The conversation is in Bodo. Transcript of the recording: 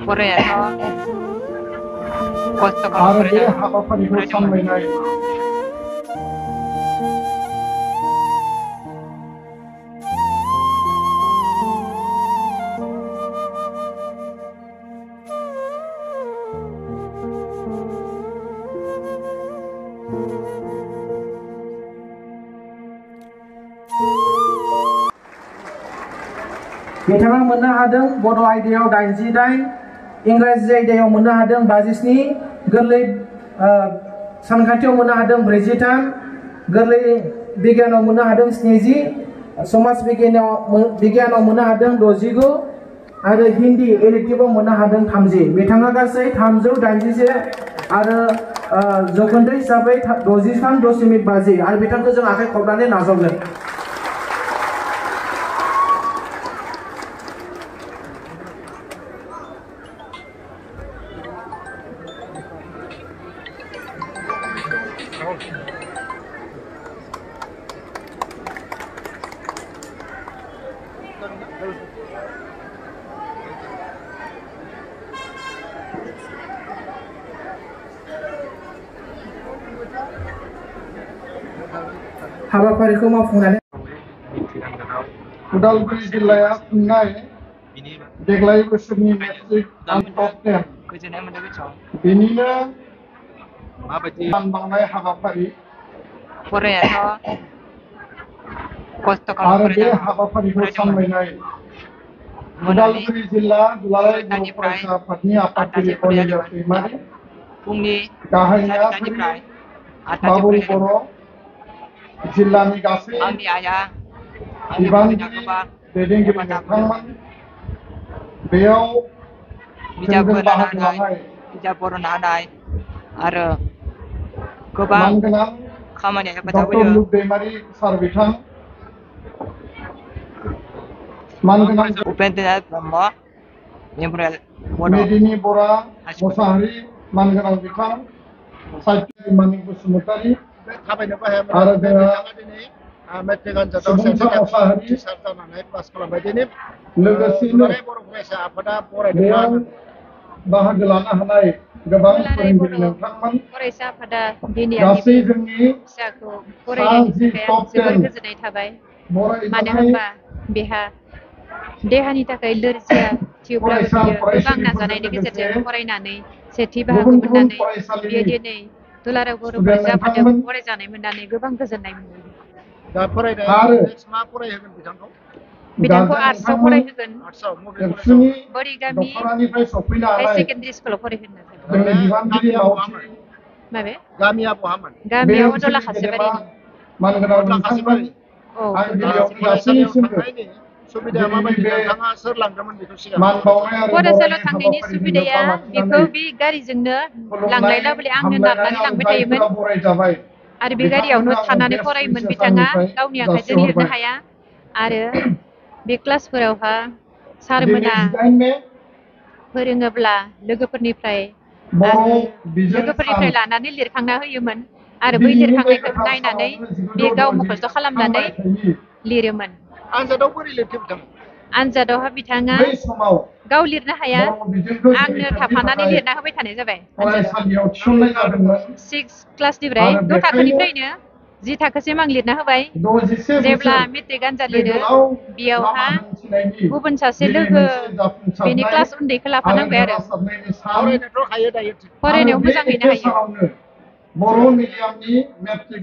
फरायाथ' खस्थ' आरो बे खालामनो हाबाफारिखौ सामलायनाय बिथाङा मोननो हादों बड' आयदायाव 88, इंराजि आयदायाव मोननो हादों 57, गोरलै सानखान्थियाव मोननो हादों 43, गोरलै बिगियानाव मोननो हादों 70, समाज बिगियानाव मोननो हादों 69 आरो हिन्दी इलेक्टिभआव मोननो हादों 30। बिथाङा गासै 381 आरो जौखोन्दो हिसाबै 63.50 आरो बिथांखौ जों आखाइ खबनानै नाजावगोन। हाबाफारिखौ मावफुंनानै उदालगुरि जिल्लाया खुंनाय देग्लाय बोसोरनि मेट्रिक टप 10 बेनिनो मान बावनाय हाबाफारि फरायाथ' खस्थ' आरो बे खालामनो हाबाफारिखौ सामलायनाय उदालगुरि जिल्ला दुलाराय बर' फरायसा आफादनि आफादगिरि कलिजा दैमारि, फुंनि गाहाय 8:30 नेहाथारि फरायदोंमोन। बाबुल बर', जिल्लानि गासै आंनि आइया बिबानगिरि दैदेनगिरि नोंथांमोन, बेयाव जोंजों बाहागो लानाय बिजाब बर'ना होनाय आरो गोबां मानगोनां खामानियाव हेफाजाब डक्टर होयो। लुक दैमारि सार बिथां, मानगोनां उपेन्द्र ब्रह्म, मेमरियेल बर' मेदिनि बरा मोसाहारि, मानगोनां बिथां साहित्य मानिक बसुमतारी आरो जोंहा मेट्रिक आनजादाव सुबुंसा मोसाहारि टिचार जानानै पास खालामबाय। दिनै लोगोसेनो बर' फरायसा आफादा बेयाव बाहागो लानो हानाय गोबां फोरोंगिरि नोंथांमोन, फरायसा आफादा दिनै आंनि गासै जोंनि फिसाखौ सा फरायनायनि जि थाखाय आं टप जोबोर 10 गोजोननाय थाबाय। मानो बरायजानाय होनबा बेहा देहानि थाखाय लोरजिया थेवब्लाबो फरायसा बियो गोबां फरायसुलिफोरजों नाजानायनि लोगोसे गेजेरजों फरायनानै सेथि बाहागो गुबुन गुबुन मोननानै बियो फरायसालिनि दिनै दुलाराय बर' स्टुडेन्ट फरायसा आफादाव नोंथांमोन फरायजानाय मोननानै गोबां गोजोननाय मोनदों। दा फरायनाय आरो मा फरायहोगोन बिथांखौ? बिथांखौ गारजेन आर्टसआव नोंथांमोन फरायहोगोन। आर्ट्सआव मबे एबसुनि बरिगामि दख'रानिफ्राय सफैनो हाई हानाय सेकेन्डारि स्कुलाव फरायहोनो नाजादों। जोंनि बिबानगिरि मावथि माबे गामिया बहामोन? बे गामियाव अदला ओनसोलनि गेदेमा खासेबारिनि। मानगोनां अदला नोंथांमोन, खासिबारि। औ आं गिबियावनो फरायसालियाव गासैनिसिमबो थांनायनि सुबिदाया दिनैनि माबायदि? बे नोंथाङा सोर लांदोंमोन बेखौ सिगां? मान बावनाय आरो फरायसालियाव बरायनाय थांनायनि हाबाफारिखौ सुबिदाया लोब्बा बेखौ लाखिनानै बे गारिजोंनो खुलुमनाय, लांलाय लाबोलाय आंनो हामलायनाय नारनानै आरो लांबाय थायोमोन जायफोरा बरायजाबाय आरो बे गारियावनो बिथांमोननो आङो थानानै बेस्ट फरायोमोन। उइचेस बिथाङा आंनिफ्राय गावनि आखाइजों लिरनो जासिहरबाय। हाया आरो बे क्लासफोरावहा दिनै सारमोना 18 मे फोरोङोब्ला लोगोफोरनिफ्राय बर' आरो बिजों सान, लोगोफोरनिफ्राय लानानै लिरखांना होयोमोन आरो बै दिनैनि बे लिरखांनायखौ गोथार नायनानै सानावनो बे गाव 1960 मखस्थ' थाम खालामनानै मायथाइनि लिरोमोन। आनजादाव बोरै लिरखो बिथाङा? आनजादावहा बिथाङा बै समाव गाव लिरनो हाया, बर' बिजोंखौ आंनो रैखाथिनि थाफानानै थाखाय लिरना होबाय थानाय जाबाय आनजादाव। फरायसालियाव थिसननाय जादोंमोन 6 क्लासनिफ्राय आरो 6 बेखायनो थाखोनिफ्रायनो 10 थाखोसिम आं लिरना होबाय। 61 जेब्ला बोसोर मेट्रिक आनजाद बे लिरो गोलाव लामा बेयावहा हान्थिनायनि गुबुन सासे दिनै लोगो मोनसे बेनि जाफुंसारनाय क्लास उन्दैखौ आरो लाफानांबाय आरो देरहासारनायनि सान फरायनोथ' हायो दायो। आरो फरायनायाव बे मोजाङैनो एखे हायो। सानावनो बर' मिडियामनि मेट्रिक